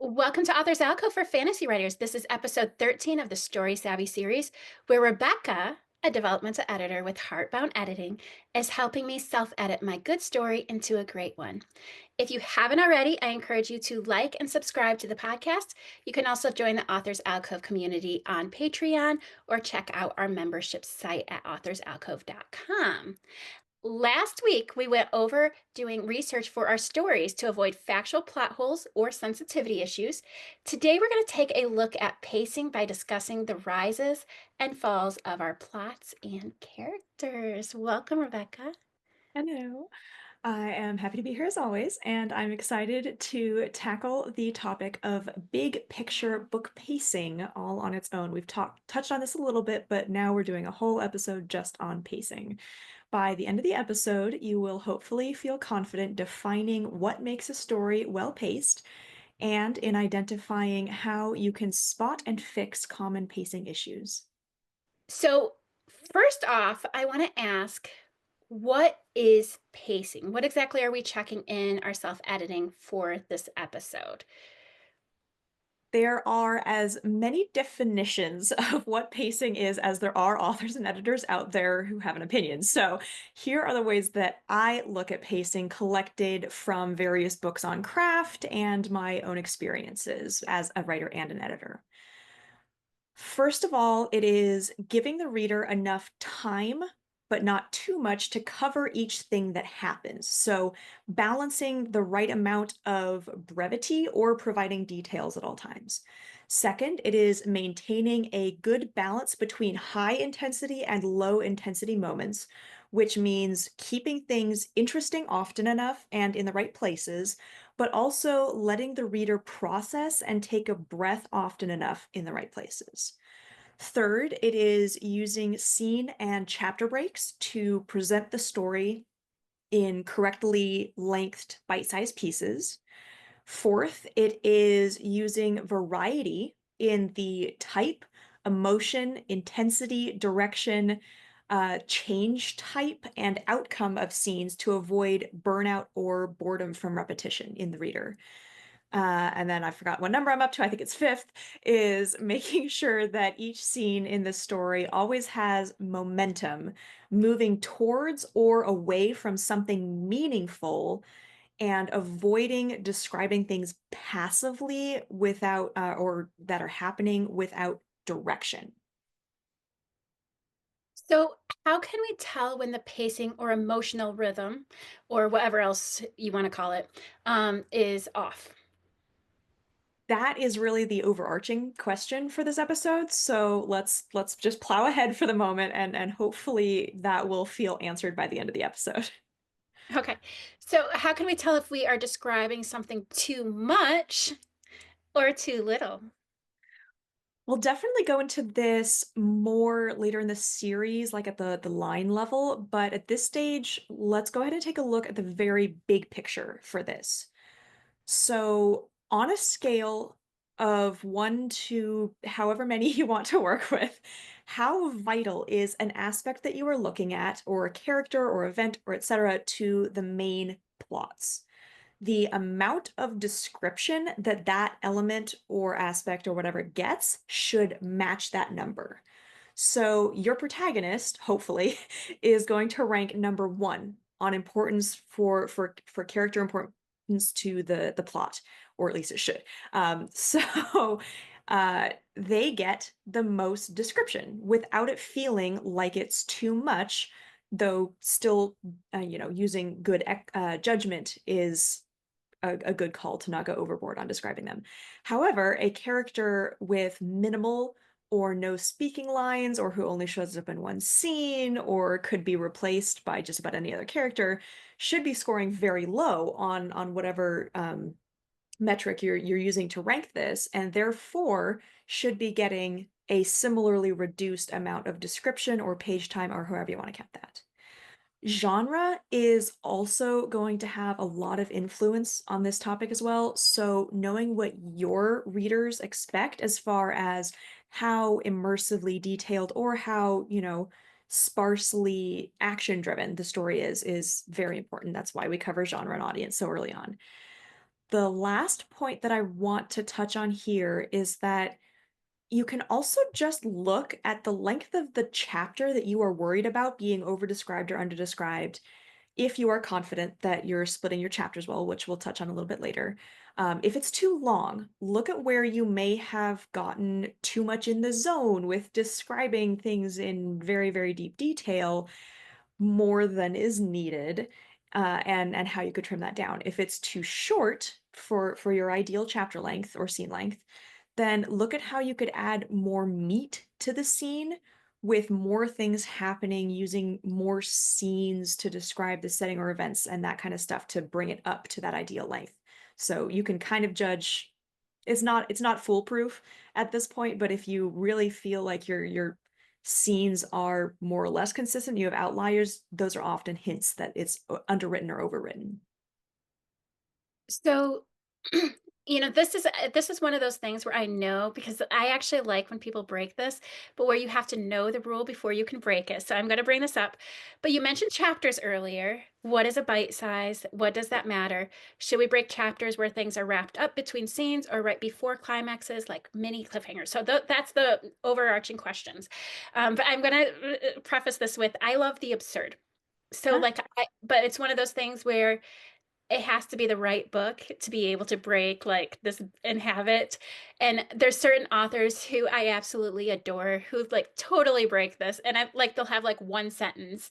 Welcome to Authors Alcove for Fantasy Writers. This is episode 13 of the Story Savvy series, where Rebecca, a developmental editor with Hart Bound Editing, is helping me self-edit my good story into a great one. If you haven't already, I encourage you to like and subscribe to the podcast. You can also join the Authors Alcove community on Patreon or check out our membership site at authorsalcove.com. Last week, we went over doing research for our stories to avoid factual plot holes or sensitivity issues. Today, we're going to take a look at pacing by discussing the rises and falls of our plots and characters. Welcome, Rebecca. Hello. I am happy to be here as always, and I'm excited to tackle the topic of big picture book pacing all on its own. We've touched on this a little bit, but now we're doing a whole episode just on pacing. By the end of the episode, you will hopefully feel confident defining what makes a story well paced and in identifying how you can spot and fix common pacing issues. So, first off, I want to ask, what is pacing? What exactly are we checking in our self-editing for this episode? There are as many definitions of what pacing is as there are authors and editors out there who have an opinion. So here are the ways that I look at pacing collected from various books on craft and my own experiences as a writer and an editor. First of all, it is giving the reader enough time, but not too much to cover each thing that happens. So, balancing the right amount of brevity or providing details at all times. Second, it is maintaining a good balance between high intensity and low intensity moments, which means keeping things interesting often enough and in the right places, but also letting the reader process and take a breath often enough in the right places. Third, it is using scene and chapter breaks to present the story in correctly lengthed bite sized pieces. Fourth, it is using variety in the type, emotion, intensity, direction, change type, and outcome of scenes to avoid burnout or boredom from repetition in the reader. And then I forgot what number I'm up to. I think it's fifth, is making sure that each scene in the story always has momentum, moving towards or away from something meaningful and avoiding describing things passively without, or that are happening without direction. So, how can we tell when the pacing or emotional rhythm, or whatever else you want to call it, is off? That is really the overarching question for this episode. So let's just plow ahead for the moment and hopefully that will feel answered by the end of the episode. Okay, so how can we tell if we are describing something too much or too little? We'll definitely go into this more later in the series, like at the line level, but at this stage, let's go ahead and take a look at the very big picture for this. So, on a scale of 1 to however many you want to work with, how vital is an aspect that you are looking at, or a character, or event, or etc., to the main plots? The amount of description that that element or aspect or whatever gets should match that number. So your protagonist, hopefully, is going to rank number one on importance for character importance to the plot, or at least it should. So they get the most description without it feeling like it's too much, though still, using good judgment is a good call to not go overboard on describing them. However, a character with minimal or no speaking lines, or who only shows up in one scene, or could be replaced by just about any other character, should be scoring very low on whatever metric you're using to rank this, and therefore should be getting a similarly reduced amount of description or page time, or however you want to count that. Genre is also going to have a lot of influence on this topic as well. So, knowing what your readers expect as far as how immersively detailed or how, sparsely action driven the story is very important. That's why we cover genre and audience so early on. The last point that I want to touch on here is that you can also just look at the length of the chapter that you are worried about being overdescribed or underdescribed if you are confident that you're splitting your chapters well, which we'll touch on a little bit later. If it's too long, look at where you may have gotten too much in the zone with describing things in very, very deep detail more than is needed, and how you could trim that down. If it's too short for your ideal chapter length or scene length, then look at how you could add more meat to the scene with more things happening, using more scenes to describe the setting or events and that kind of stuff to bring it up to that ideal length. So you can kind of judge. It's not foolproof at this point, but if you really feel like your scenes are more or less consistent, you have outliers, those are often hints that it's underwritten or overwritten. So, this is one of those things where I know because I actually like when people break this, but where you have to know the rule before you can break it. So I'm going to bring this up. But you mentioned chapters earlier. What is a bite size? What does that matter? Should we break chapters where things are wrapped up between scenes or right before climaxes, like mini cliffhangers? So that's the overarching questions. But I'm going to preface this with I love the absurd. So Huh? but it's one of those things where it has to be the right book to be able to break like this and have it. And there's certain authors who I absolutely adore who like totally break this. And I like they'll have like one sentence.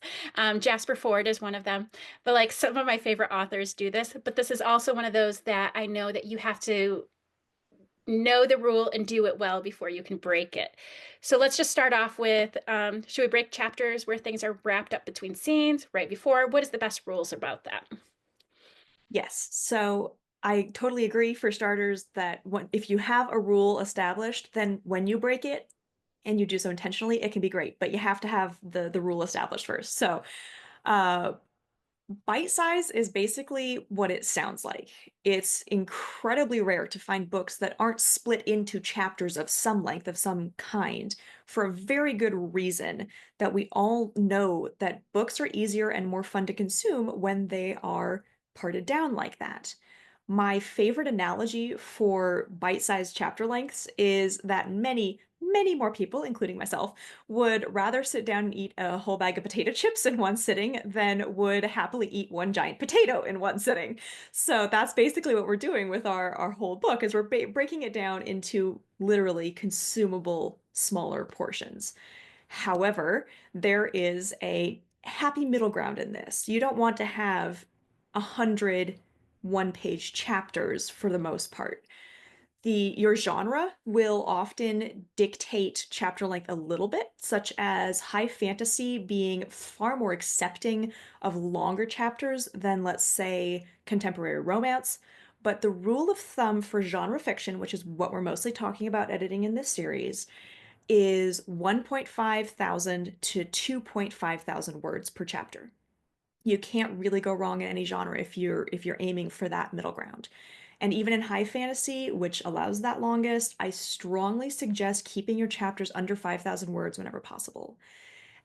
Jasper Ford is one of them. But like some of my favorite authors do this. But this is also one of those that I know that you have to know the rule and do it well before you can break it. So let's just start off with should we break chapters where things are wrapped up between scenes right before? What is the best rules about that? Yes. So I totally agree for starters that if you have a rule established, then when you break it and you do so intentionally, it can be great, but you have to have the rule established first. So, uh, bite size is basically what it sounds like. It's incredibly rare to find books that aren't split into chapters of some length, of some kind, for a very good reason that we all know that books are easier and more fun to consume when they are parted down like that. My favorite analogy for bite-sized chapter lengths is that many, many more people, including myself, would rather sit down and eat a whole bag of potato chips in one sitting than would happily eat one giant potato in one sitting. So that's basically what we're doing with our whole book is we're breaking it down into literally consumable smaller portions. However, there is a happy middle ground in this. You don't want to have 100 one-page chapters for the most part. Your genre will often dictate chapter length a little bit, such as high fantasy being far more accepting of longer chapters than, let's say, contemporary romance. But the rule of thumb for genre fiction, which is what we're mostly talking about editing in this series, is 1.5 thousand to 2.5 thousand words per chapter. You can't really go wrong in any genre if you're aiming for that middle ground. And even in high fantasy, which allows that longest, I strongly suggest keeping your chapters under 5,000 words whenever possible.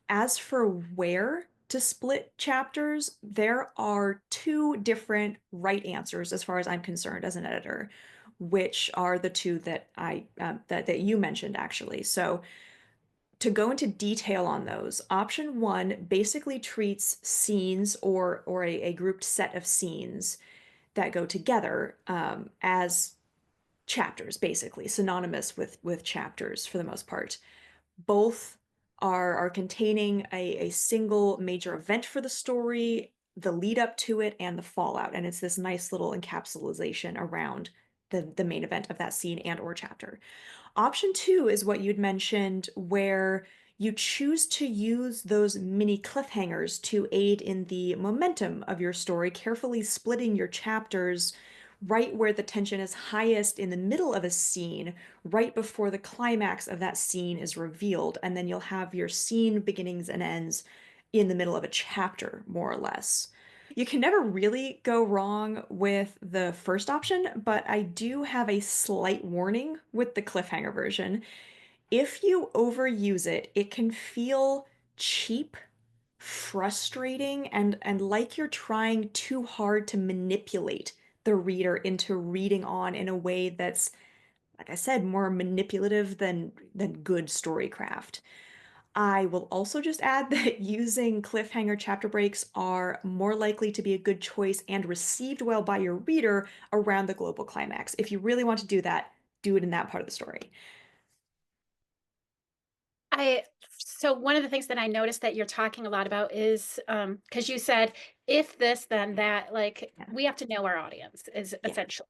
As for where to split chapters, there are two different right answers as far as I'm concerned as an editor, which are the two that that you mentioned actually. So to go into detail on those, option one basically treats scenes or a grouped set of scenes that go together as chapters, basically synonymous with chapters for the most part. Both are containing a single major event for the story, the lead up to it, and the fallout, and it's this nice little encapsulation around the main event of that scene and or chapter. Option two is what you'd mentioned, where you choose to use those mini cliffhangers to aid in the momentum of your story, carefully splitting your chapters right where the tension is highest in the middle of a scene, right before the climax of that scene is revealed. And then you'll have your scene beginnings and ends in the middle of a chapter, more or less. You can never really go wrong with the first option, but I do have a slight warning with the cliffhanger version. If you overuse it, it can feel cheap, frustrating, and like you're trying too hard to manipulate the reader into reading on in a way that's, like I said, more manipulative than good storycraft. I will also just add that using cliffhanger chapter breaks are more likely to be a good choice and received well by your reader around the global climax. If you really want to do that, do it in that part of the story. I so one of the things that I noticed that you're talking a lot about is, because you said, "If this, then that," like, Yeah. we have to know our audience is Yeah. essentially.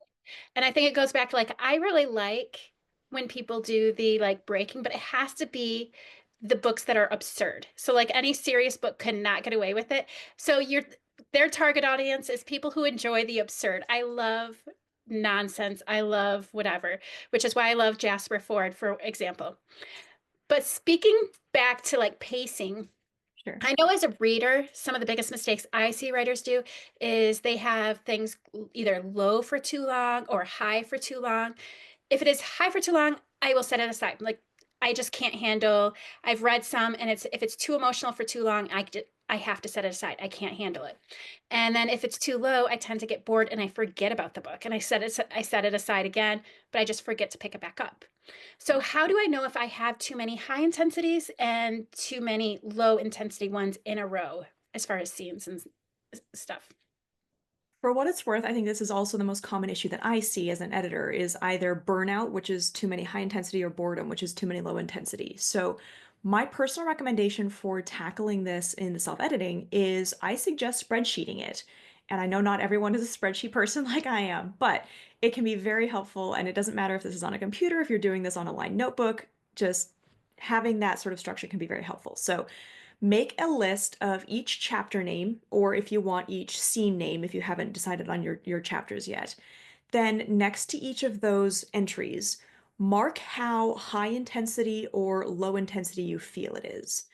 And I think it goes back to, like, I really like when people do the, like, breaking, but it has to be the books that are absurd. So, like, any serious book cannot get away with it. So their target audience is people who enjoy the absurd. I love nonsense. I love whatever, which is why I love Jasper Fforde, for example. But speaking back to like pacing, Sure. I know as a reader, some of the biggest mistakes I see writers do is they have things either low for too long or high for too long. If it is high for too long, I will set it aside. Like I just can't handle. I've read some, and it's if it's too emotional for too long, I have to set it aside. I can't handle it. And then if it's too low, I tend to get bored and I forget about the book, and I set it aside again, but I just forget to pick it back up. So how do I know if I have too many high intensities and too many low intensity ones in a row as far as scenes and stuff? For what it's worth, I think this is also the most common issue that I see as an editor is either burnout, which is too many high intensity, or boredom, which is too many low intensity. So my personal recommendation for tackling this in the self-editing is I suggest spreadsheeting it. And I know not everyone is a spreadsheet person like I am, but it can be very helpful. And it doesn't matter if this is on a computer, if you're doing this on a line notebook, just having that sort of structure can be very helpful. So make a list of each chapter name, or if you want each scene name, if you haven't decided on your chapters yet. Then next to each of those entries, mark how high intensity or low intensity you feel it is.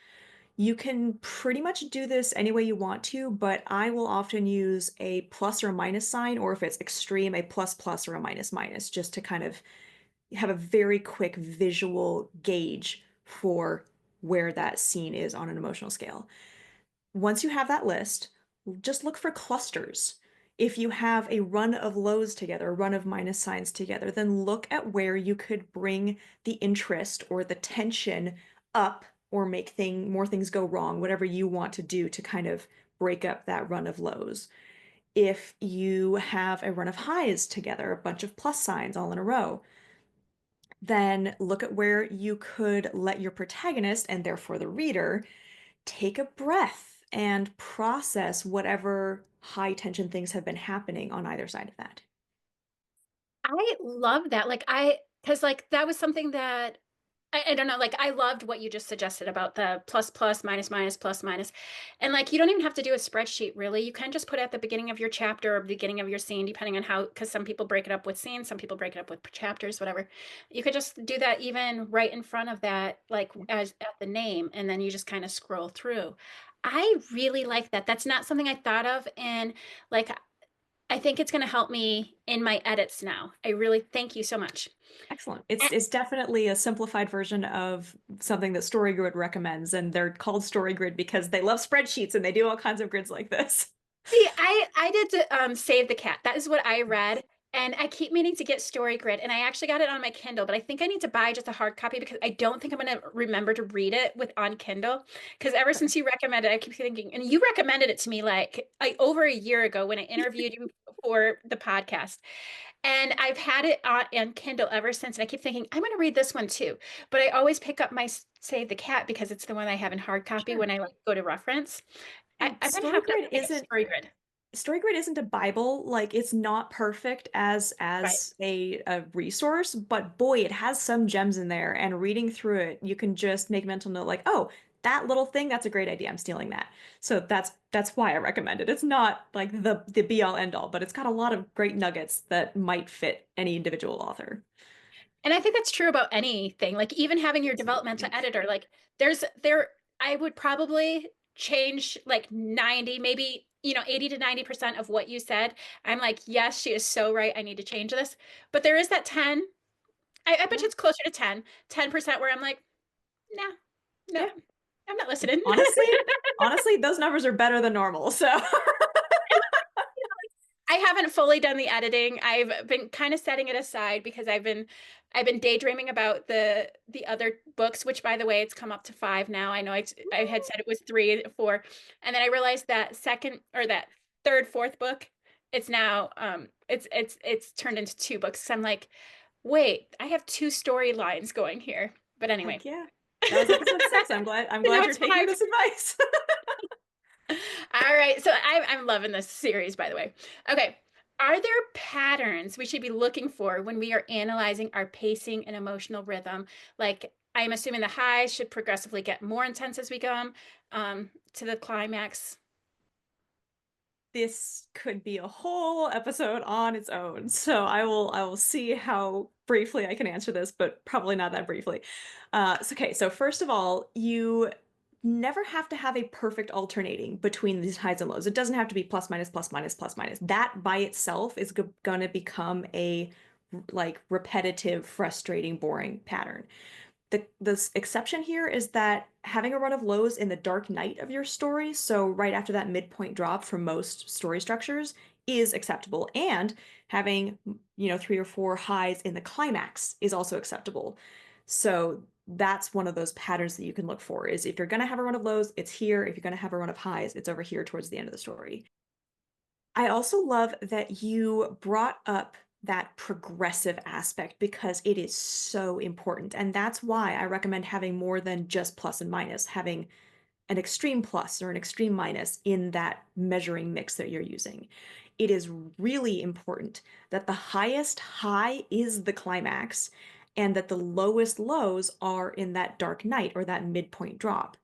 You can pretty much do this any way you want to, but I will often use a plus or minus sign, or if it's extreme, a plus plus or a minus minus, just to kind of have a very quick visual gauge for where that scene is on an emotional scale. Once you have that list, just look for clusters. If you have a run of lows together, a run of minus signs together, then look at where you could bring the interest or the tension up or make more things go wrong, whatever you want to do to kind of break up that run of lows. If you have a run of highs together, a bunch of plus signs all in a row, then look at where you could let your protagonist, and therefore the reader, take a breath and process whatever high tension things have been happening on either side of that. I love that. Because like that was something that I don't know, like I loved what you just suggested about the plus plus minus minus plus minus. And like you don't even have to do a spreadsheet really. You can just put at the beginning of your chapter or beginning of your scene, depending on how, because some people break it up with scenes, some people break it up with chapters, whatever. You could just do that even right in front of that, like as at the name, and then you just kind of scroll through. I really like that. That's not something I thought of. And like I think it's going to help me in my edits now. I really thank you so much. Excellent. It's definitely a simplified version of something that StoryGrid recommends, and they're called StoryGrid because they love spreadsheets and they do all kinds of grids like this. See, I did Save the Cat. That is what I Yes. read, and I keep meaning to get Story Grid, and I actually got it on my Kindle, but I think I need to buy just a hard copy because I don't think I'm going to remember to read it with on Kindle. Because ever Sure. since you recommended, I keep thinking, and you recommended it to me like over a year ago when I interviewed you for the podcast, and I've had it on Kindle ever since, and I keep thinking I'm going to read this one too, but I always pick up my Save the Cat because it's the one I have in hard copy when Sure. I like go to reference. And I'm going to have to StoryGrid pick up isn't Story Grid. StoryGrid isn't a Bible, like it's not perfect Right. as a resource, but boy, it has some gems in there. And reading through it, you can just make a mental note like, oh, that little thing, that's a great idea. I'm stealing that. So that's why I recommend it. It's not like the be all end all, but it's got a lot of great nuggets that might fit any individual author. And I think that's true about anything. Like even having your developmental Absolutely. editor, like I would probably change like 90, maybe, 80 to 90% of what you said. I'm like, yes, she is so right. I need to change this. But there is that 10, I bet Yeah. you it's closer to 10% where I'm like, nah, no, Yeah. I'm not listening. Honestly, honestly, those numbers are better than normal. So I haven't fully done the editing. I've been kind of setting it aside because I've been daydreaming about the other books, which by the way, it's come up to 5 now. I know I had said it was 3, 4, and then I realized that second or that third, fourth book, it's now it's turned into 2 books. So I'm like, wait, I have 2 storylines going here. But anyway. Heck yeah. That was episode 6. I'm glad Now you're it's taking 5. this advice. All right. So I'm loving this series, by the way. Okay. Are there patterns we should be looking for when we are analyzing our pacing and emotional rhythm? Like, I'm assuming the highs should progressively get more intense as we come to the climax. This could be a whole episode on its own. So I will see how briefly I can answer this, but probably not that briefly. So first of all, you never have to have a perfect alternating between these highs and lows. It doesn't have to be plus minus plus minus plus minus. That by itself is gonna become a like repetitive, frustrating, boring pattern. The exception here is that having a run of lows in the dark night of your story, so right after that midpoint drop for most story structures, is acceptable. And having, 3 or 4 highs in the climax is also acceptable. So that's one of those patterns that you can look for is if you're going to have a run of lows, it's here. If you're going to have a run of highs, it's over here towards the end of the story. I also love that you brought up that progressive aspect because it is so important. And that's why I recommend having more than just plus and minus, having an extreme plus or an extreme minus in that measuring mix that you're using. It is really important that the highest high is the climax and that the lowest lows are in that dark night or that midpoint drop,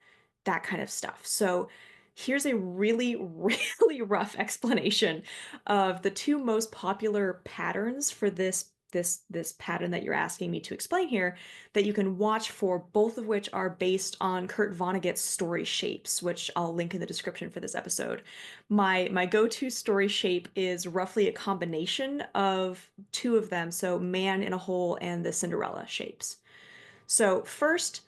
that kind of stuff. So here's a really, really rough explanation of the 2 most popular patterns for this pattern that you're asking me to explain here that you can watch for, both of which are based on Kurt Vonnegut's story shapes, which I'll link in the description for this episode. My go-to story shape is roughly a combination of 2 of them, so Man in a Hole and the Cinderella shapes. So first,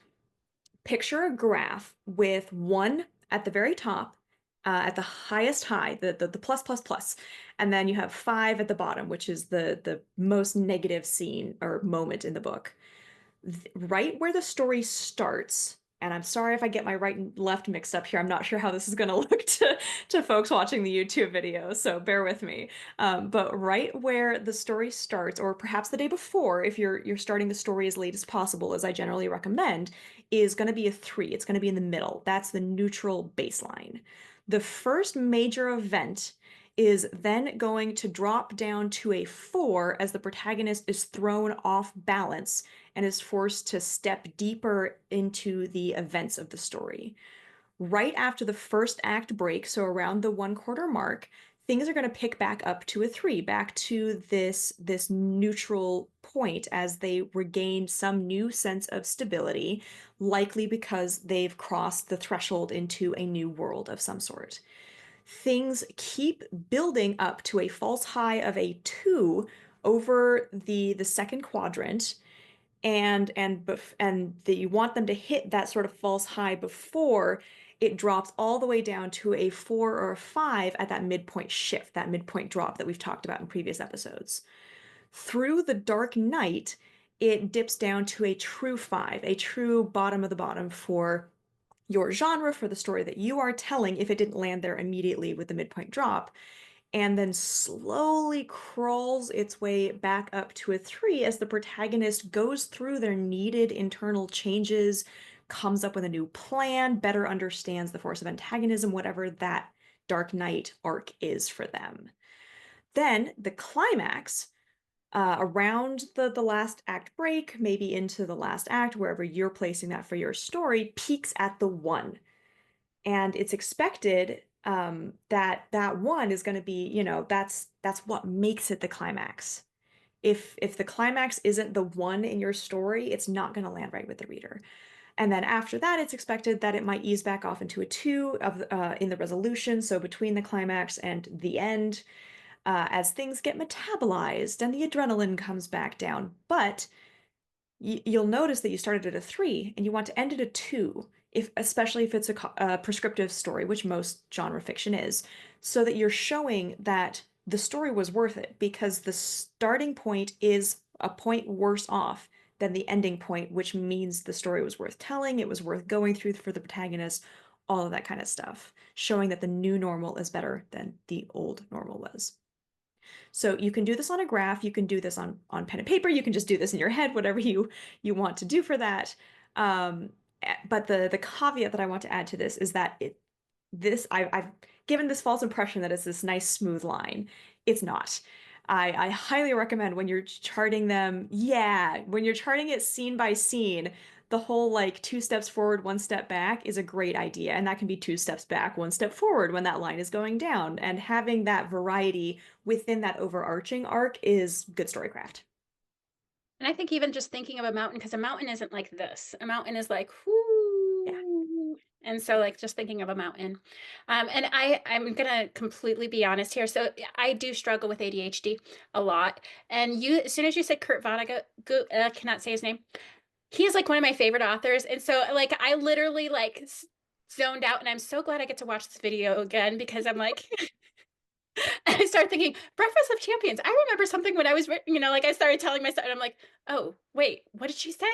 picture a graph with 1 at the very top, at the highest high, the plus plus plus, and then you have 5 at the bottom, which is the most negative scene or moment in the book. Right where the story starts, and I'm sorry if I get my right and left mixed up here. I'm not sure how this is going to look to folks watching the YouTube video, so bear with me. But right where the story starts, or perhaps the day before, if you're starting the story as late as possible, as I generally recommend, is going to be a 3. It's going to be in the middle. That's the neutral baseline. The first major event is then going to drop down to a 4 as the protagonist is thrown off balance and is forced to step deeper into the events of the story. Right after the first act break, so around the 1/4 mark, things are going to pick back up to a 3, back to this neutral point as they regain some new sense of stability, likely because they've crossed the threshold into a new world of some sort. Things keep building up to a false high of a 2 over the second quadrant, and that you want them to hit that sort of false high before it drops all the way down to a 4 or a 5 at that midpoint shift, that midpoint drop that we've talked about in previous episodes. Through the dark night, it dips down to a true 5, a true bottom of the bottom for your genre, for the story that you are telling, if it didn't land there immediately with the midpoint drop, and then slowly crawls its way back up to a 3 as the protagonist goes through their needed internal changes, comes up with a new plan, better understands the force of antagonism, whatever that Dark Knight arc is for them. Then the climax, around the last act break, maybe into the last act, wherever you're placing that for your story, peaks at the 1, and it's expected that that 1 is going to be, that's what makes it the climax. If the climax isn't the 1 in your story, it's not going to land right with the reader. And then after that, it's expected that it might ease back off into a 2 of in the resolution, so between the climax and the end, as things get metabolized and the adrenaline comes back down. But you'll notice that you started at a 3 and you want to end at a 2, especially if it's a prescriptive story, which most genre fiction is, so that you're showing that the story was worth it because the starting point is a point worse off than the ending point, which means the story was worth telling, it was worth going through for the protagonist, all of that kind of stuff, showing that the new normal is better than the old normal was. So you can do this on a graph, you can do this on pen and paper, you can just do this in your head, whatever you want to do for that. Um, but the caveat that I want to add to this is that I've given this false impression that it's this nice smooth line. It's not. I highly recommend when you're charting them, yeah, when you're charting it scene by scene, the whole like two steps forward, one step back is a great idea. And that can be two steps back, one step forward when that line is going down. And having that variety within that overarching arc is good storycraft. And I think even just thinking of a mountain, because a mountain isn't like this. A mountain is like, Yeah, whoo. And so like just thinking of a mountain. And I'm gonna completely be honest here. So yeah, I do struggle with ADHD a lot. And you, as soon as you said Kurt Vonnegut, cannot say his name. He is like one of my favorite authors. And so like I literally like zoned out, and I'm so glad I get to watch this video again because I'm like, and I started thinking, Breakfast of Champions. I remember something when I was, like I started telling myself, and I'm like, oh, wait, what did she say?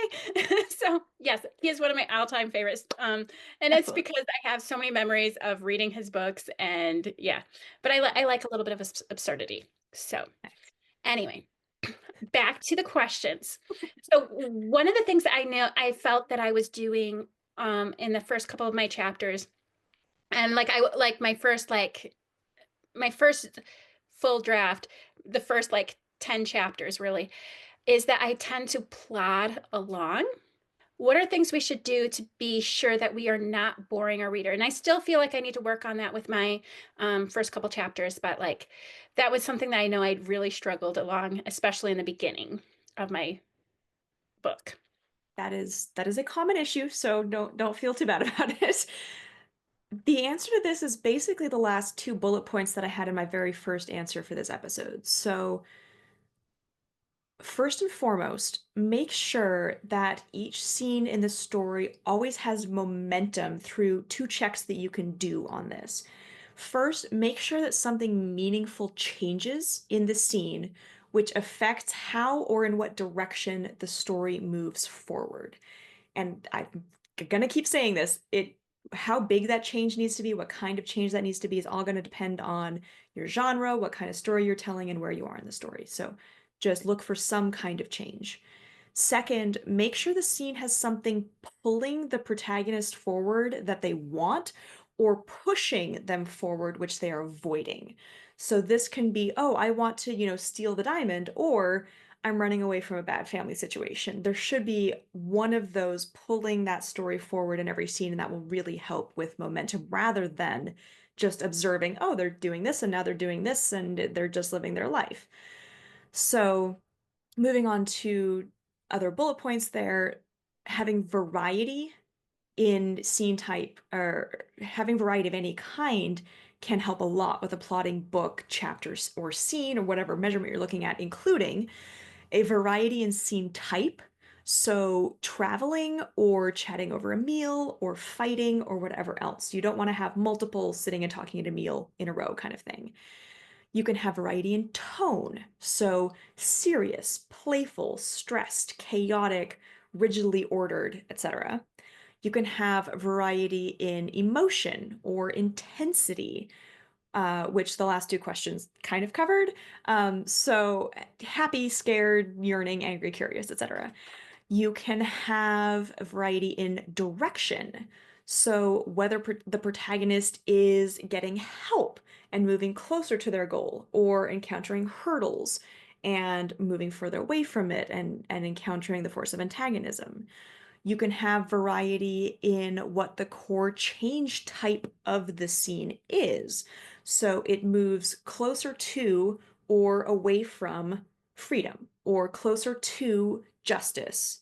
So, yes, he is one of my all-time favorites. And it's excellent. because I have so many memories of reading his books, and yeah, but I like a little bit of absurdity. So, anyway, back to the questions. So, one of the things that I felt that I was doing in the first couple of my chapters, and like I like my first full draft, the first like 10 chapters really, is that I tend to plod along. What are things we should do to be sure that we are not boring our reader? And I still feel like I need to work on that with my first couple chapters, but like that was something that I know I'd really struggled along, especially in the beginning of my book. That is a common issue, so don't feel too bad about it. The answer to this is basically the last two bullet points that I had in my very first answer for this episode. So, first and foremost, make sure that each scene in the story always has momentum through two checks that you can do on this. First, make sure that something meaningful changes in the scene, which affects how or in what direction the story moves forward. And I'm gonna keep saying this, it how big that change needs to be, what kind of change that needs to be is all going to depend on your genre, what kind of story you're telling, and where you are in the story. So just look for some kind of change. Second, make sure the scene has something pulling the protagonist forward that they want or pushing them forward, which they are avoiding. So this can be, oh, I want to, steal the diamond, or I'm running away from a bad family situation. There should be one of those pulling that story forward in every scene, and that will really help with momentum rather than just observing, oh, they're doing this and now they're doing this and they're just living their life. So, moving on to other bullet points there, having variety in scene type or having variety of any kind can help a lot with a plotting book, chapters, or scene, or whatever measurement you're looking at, including a variety in scene type. So, traveling or chatting over a meal or fighting or whatever else. You don't want to have multiple sitting and talking at a meal in a row kind of thing. You can have variety in tone. So, serious, playful, stressed, chaotic, rigidly ordered, etc. You can have variety in emotion or intensity, which the last two questions kind of covered. So happy, scared, yearning, angry, curious, etc. You can have a variety in direction. So whether the protagonist is getting help and moving closer to their goal, or encountering hurdles and moving further away from it and encountering the force of antagonism. You can have variety in what the core change type of the scene is. So it moves closer to or away from freedom, or closer to justice,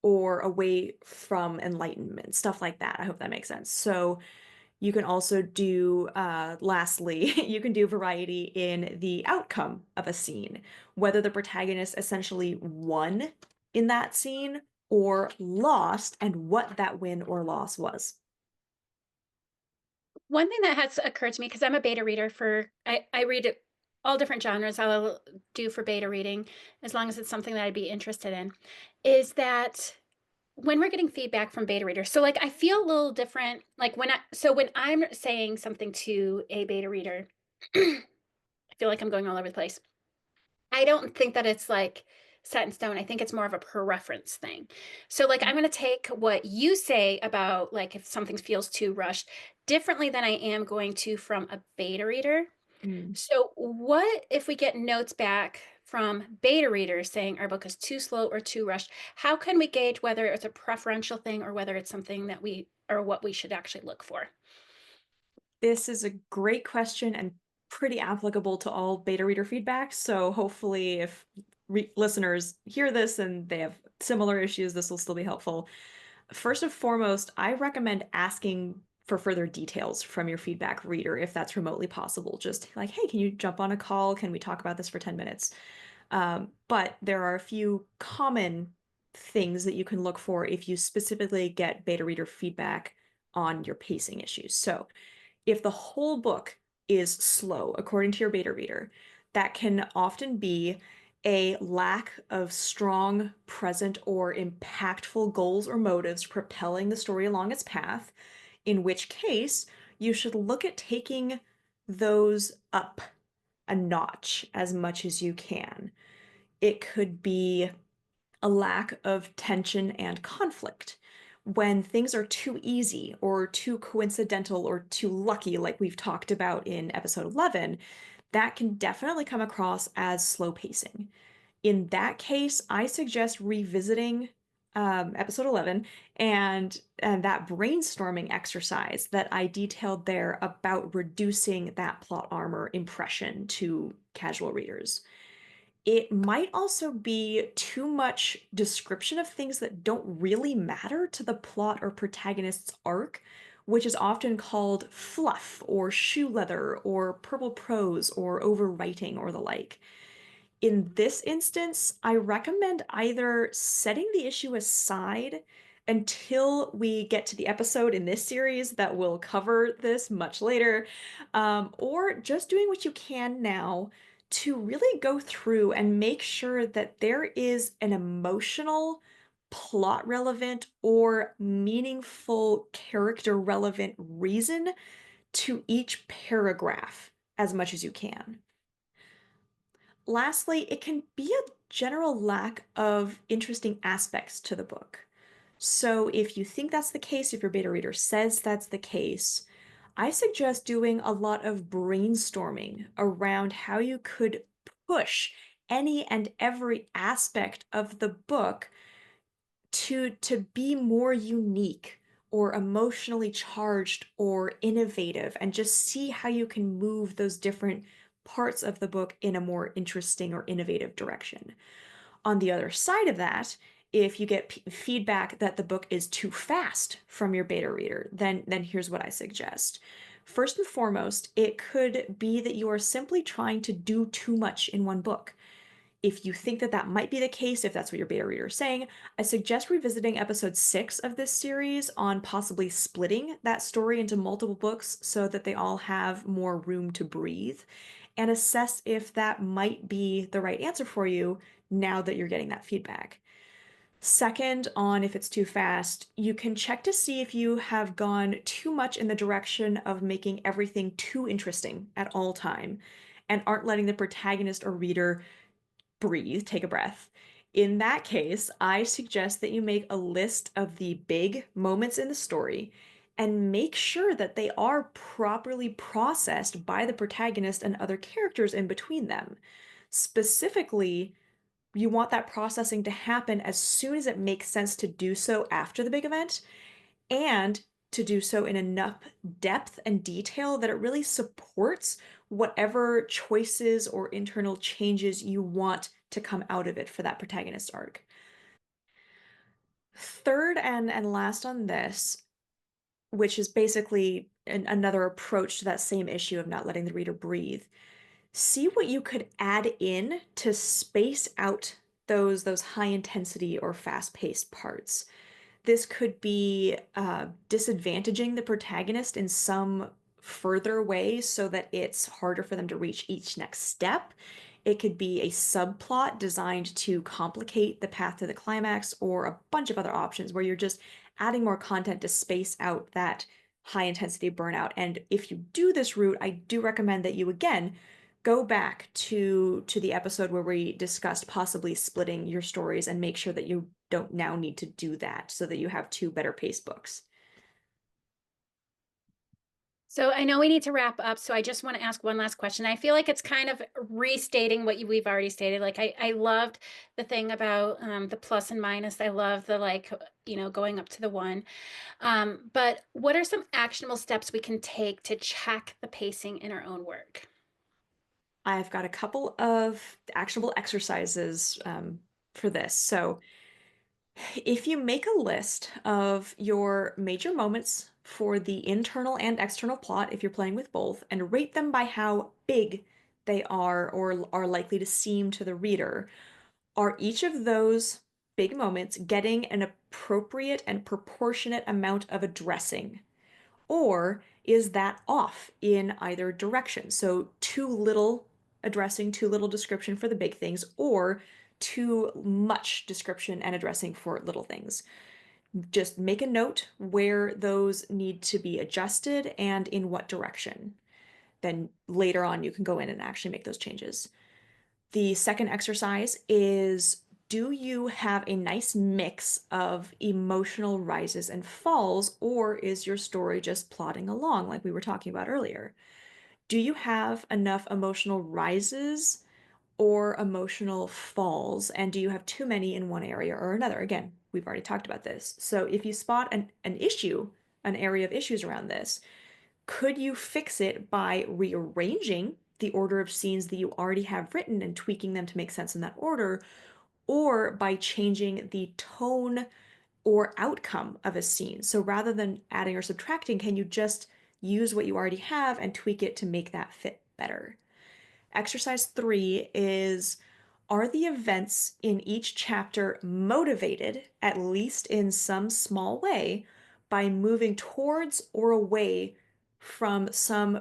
or away from enlightenment, stuff like that. I hope that makes sense. So you can also do, lastly, you can do variety in the outcome of a scene, whether the protagonist essentially won in that scene or lost, and what that win or loss was. One thing that has occurred to me, because I'm a beta reader I read it all different genres I'll do for beta reading, as long as it's something that I'd be interested in, is that when we're getting feedback from beta readers, so, like, I feel a little different, like, when I'm saying something to a beta reader, I feel like I'm going all over the place. I don't think that it's, like, set in stone. I think it's more of a preference thing. So, like, I'm gonna take what you say about, like, if something feels too rushed differently than I am going to from a beta reader. Mm. So, what if we get notes back from beta readers saying our book is too slow or too rushed? How can we gauge whether it's a preferential thing or whether it's something that we or what we should actually look for? This is a great question and pretty applicable to all beta reader feedback. So hopefully, if listeners hear this and they have similar issues, this will still be helpful. First and foremost, I recommend asking for further details from your feedback reader if that's remotely possible. Just like, hey, can you jump on a call? Can we talk about this for 10 minutes? But there are a few common things that you can look for if you specifically get beta reader feedback on your pacing issues. So, if the whole book is slow, according to your beta reader, that can often be a lack of strong, present, or impactful goals or motives propelling the story along its path, in which case you should look at taking those up a notch as much as you can. It could be a lack of tension and conflict. When things are too easy or too coincidental or too lucky, like we've talked about in episode 11, that can definitely come across as slow pacing. In that case, I suggest revisiting episode 11 and that brainstorming exercise that I detailed there about reducing that plot armor impression to casual readers. It might also be too much description of things that don't really matter to the plot or protagonist's arc, which is often called fluff or shoe leather or purple prose or overwriting or the like. In this instance, I recommend either setting the issue aside until we get to the episode in this series that will cover this much later, or just doing what you can now to really go through and make sure that there is an emotional, plot relevant, or meaningful character relevant reason to each paragraph as much as you can. Lastly, it can be a general lack of interesting aspects to the book. So, if you think that's the case, if your beta reader says that's the case, I suggest doing a lot of brainstorming around how you could push any and every aspect of the book to be more unique or emotionally charged or innovative, and just see how you can move those different parts of the book in a more interesting or innovative direction. On the other side of that, if you get feedback that the book is too fast from your beta reader, then here's what I suggest. First and foremost, it could be that you are simply trying to do too much in one book. If you think that that might be the case, if that's what your beta reader is saying, I suggest revisiting episode 6 of this series on possibly splitting that story into multiple books so that they all have more room to breathe, and assess if that might be the right answer for you now that you're getting that feedback. Second, on if it's too fast, you can check to see if you have gone too much in the direction of making everything too interesting at all time and aren't letting the protagonist or reader breathe, take a breath. In that case, I suggest that you make a list of the big moments in the story and make sure that they are properly processed by the protagonist and other characters in between them. Specifically, you want that processing to happen as soon as it makes sense to do so after the big event, and to do so in enough depth and detail that it really supports whatever choices or internal changes you want to come out of it for that protagonist arc. Third and last on this, which is basically another approach to that same issue of not letting the reader breathe, see what you could add in to space out those high intensity or fast paced parts. This could be disadvantaging the protagonist in some further away so that it's harder for them to reach each next step. It could be a subplot designed to complicate the path to the climax, or a bunch of other options where you're just adding more content to space out that high intensity burnout. And if you do this route, I do recommend that you again go back to the episode where we discussed possibly splitting your stories, and make sure that you don't now need to do that so that you have two better paced books. So I know we need to wrap up, so I just want to ask one last question. I feel like it's kind of restating what we've already stated. Like I loved the thing about the plus and minus. I love the like, going up to the one. But what are some actionable steps we can take to check the pacing in our own work? I've got a couple of actionable exercises for this. So, if you make a list of your major moments for the internal and external plot, if you're playing with both, and rate them by how big they are or are likely to seem to the reader, are each of those big moments getting an appropriate and proportionate amount of addressing? Or is that off in either direction? So, too little addressing, too little description for the big things, or too much description and addressing for little things. Just make a note where those need to be adjusted and in what direction. Then later on, you can go in and actually make those changes. The second exercise is, do you have a nice mix of emotional rises and falls, or is your story just plodding along like we were talking about earlier? Do you have enough emotional rises or emotional falls, and do you have too many in one area or another? Again, we've already talked about this. So if you spot an issue, an area of issues around this, could you fix it by rearranging the order of scenes that you already have written and tweaking them to make sense in that order, or by changing the tone or outcome of a scene? So rather than adding or subtracting, can you just use what you already have and tweak it to make that fit better? Exercise 3 is, are the events in each chapter motivated, at least in some small way, by moving towards or away from some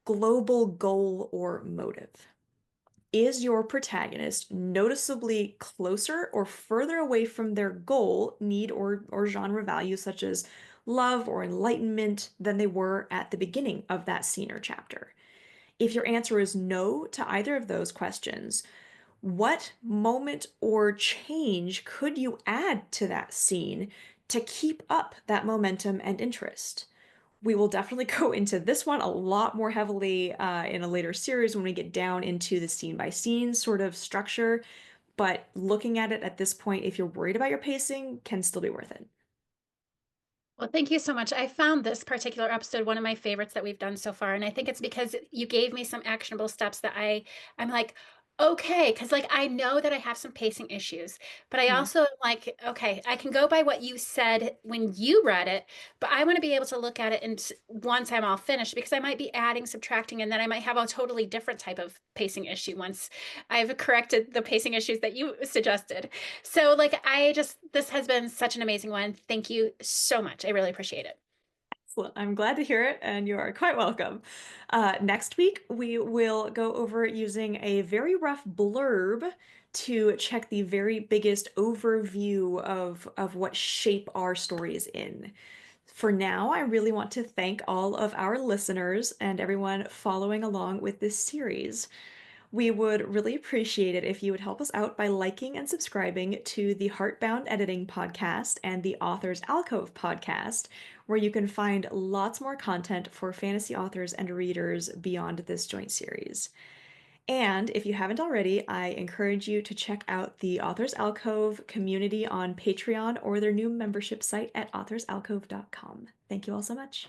global goal or motive? Is your protagonist noticeably closer or further away from their goal, need, or genre value, such as love or enlightenment, than they were at the beginning of that scene or chapter? If your answer is no to either of those questions, what moment or change could you add to that scene to keep up that momentum and interest? We will definitely go into this one a lot more heavily in a later series when we get down into the scene by scene sort of structure. But looking at it at this point, if you're worried about your pacing, can still be worth it. Well, thank you so much. I found this particular episode one of my favorites that we've done so far, and I think it's because you gave me some actionable steps that I'm like, okay, because like I know that I have some pacing issues, but I Hmm. also am like, okay, I can go by what you said when you read it, but I want to be able to look at it and once I'm all finished, because I might be adding, subtracting, and then I might have a totally different type of pacing issue once I've corrected the pacing issues that you suggested. So, like, this has been such an amazing one. Thank you so much. I really appreciate it. Excellent. I'm glad to hear it, and you are quite welcome. Next week, we will go over using a very rough blurb to check the very biggest overview of what shape our story is in. For now, I really want to thank all of our listeners and everyone following along with this series. We would really appreciate it if you would help us out by liking and subscribing to the Hart Bound Editing podcast and the Author's Alcove podcast, where you can find lots more content for fantasy authors and readers beyond this joint series. And if you haven't already, I encourage you to check out the Author's Alcove community on Patreon or their new membership site at authorsalcove.com. Thank you all so much.